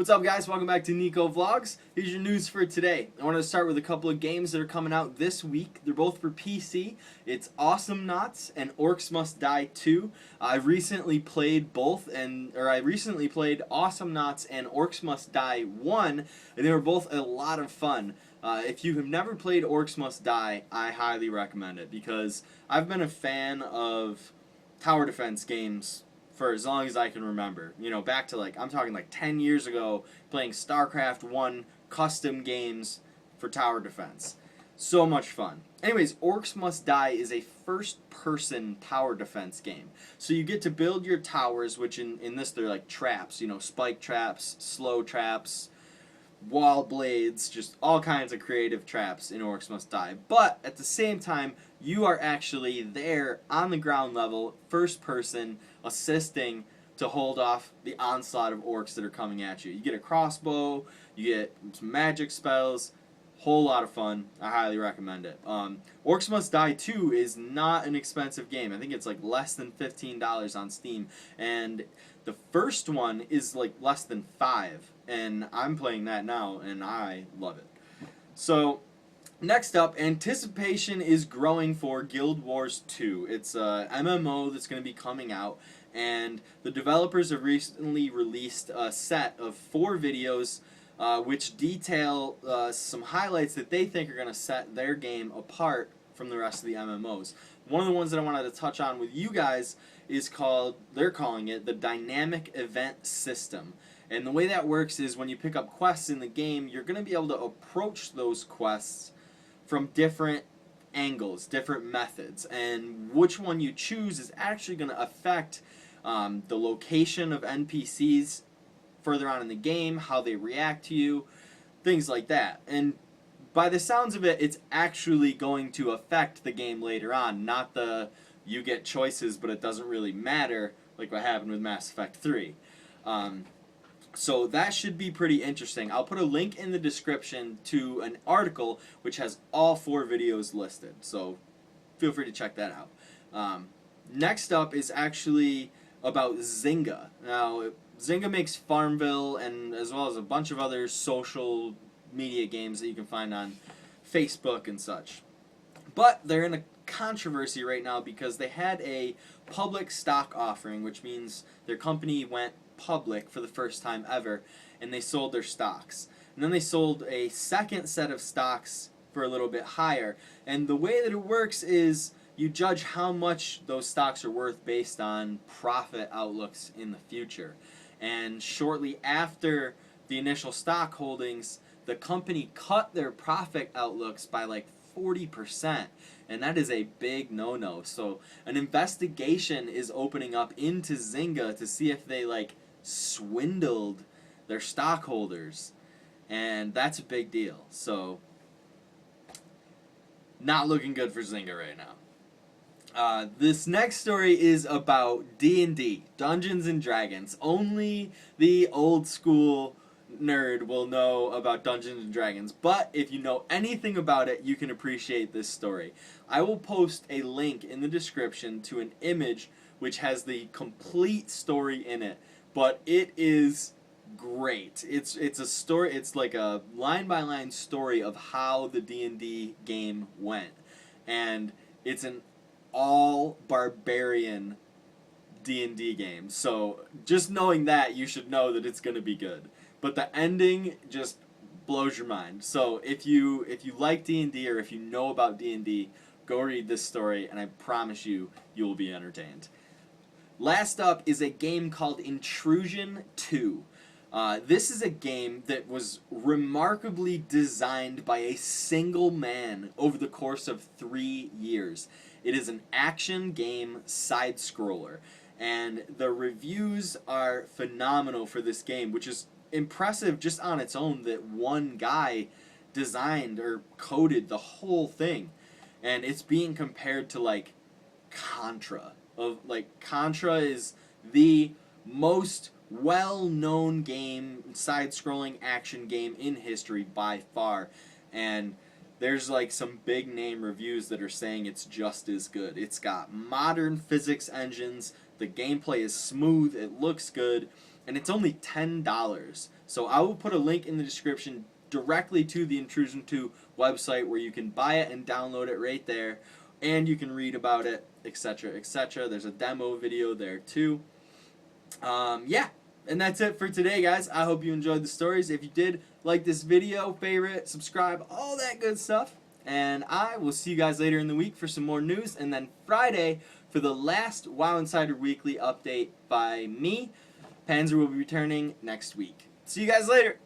What's up, guys? Welcome back to Niko Vlogs. Here's your news for today. I wanted to start with a couple of games that are coming out this week. They're both for PC. It's Awesome Knots and Orcs Must Die 2. I recently played both, I recently played Awesome Knots and Orcs Must Die 1, and they were both a lot of fun. If you have never played Orcs Must Die, I highly recommend it because I've been a fan of tower defense games for as long as I can remember. You know, back to I'm talking 10 years ago, playing StarCraft 1 custom games for tower defense. So much fun. Anyways, Orcs Must Die is a first-person tower defense game. So you get to build your towers, which in this they're like traps, you know, spike traps, slow traps, wall blades, just all kinds of creative traps in Orcs Must Die. But at the same time, you are actually there on the ground level, first person, assisting to hold off the onslaught of orcs that are coming at you. You get a crossbow, you get some magic spells, whole lot of fun. I highly recommend it. Orcs Must Die 2 is not an expensive game. I think it's less than $15 on Steam, and the first one is less than $5, and I'm playing that now, and I love it. So, next up, anticipation is growing for Guild Wars 2. It's a MMO that's going to be coming out, and the developers have recently released a set of 4 videos which detail some highlights that they think are going to set their game apart from the rest of the MMOs. One of the ones that I wanted to touch on with you guys is they're calling it the Dynamic Event System. And the way that works is when you pick up quests in the game, you're going to be able to approach those quests from different angles, different methods, and which one you choose is actually going to affect the location of NPCs further on in the game, how they react to you, things like that. And by the sounds of it, it's actually going to affect the game later on, not you get choices but it doesn't really matter like what happened with Mass Effect 3. So that should be pretty interesting. I'll put a link in the description to an article which has all 4 videos listed, so feel free to check that out. Next up is actually about Zynga. Now, Zynga makes Farmville and as well as a bunch of other social media games that you can find on Facebook and such. But they're in a controversy right now because they had a public stock offering, which means their company went public for the first time ever, and they sold their stocks. And then they sold a second set of stocks for a little bit higher. And the way that it works is you judge how much those stocks are worth based on profit outlooks in the future. And shortly after the initial stock holdings, the company cut their profit outlooks by 40%, and that is a big no-no. So an investigation is opening up into Zynga to see if they swindled their stockholders, and that's a big deal. So not looking good for Zynga right now. This next story is about D&D, Dungeons and Dragons. Only the old school nerd will know about Dungeons and Dragons, but if you know anything about it, you can appreciate this story. I will post a link in the description to an image which has the complete story in it, but it is great. It's a story. It's like a line-by-line story of how the D&D game went, and it's an all barbarian D&D game. So just knowing that, you should know that it's going to be good. But the ending just blows your mind. So if you like D&D or if you know about D&D, go read this story, and I promise you will be entertained. Last up is a game called Intrusion II. This is a game that was remarkably designed by a single man over the course of 3 years. It is an action game side-scroller, and the reviews are phenomenal for this game, which is impressive just on its own that one guy designed or coded the whole thing. And it's being compared to Contra. Contra is the most well-known game, side-scrolling action game in history by far, and there's some big name reviews that are saying it's just as good. It's got modern physics engines, the gameplay is smooth, it looks good, and it's only $10. So I will put a link in the description directly to the Intrusion II website where you can buy it and download it right there, and you can read about it, etc., etc. There's a demo video there too. Yeah, and that's it for today, guys. I hope you enjoyed the stories. If you did, like this video, favorite, subscribe, all that good stuff. And I will see you guys later in the week for some more news, and then Friday for the last WoW Insider Weekly update by me. Panzer will be returning next week. See you guys later.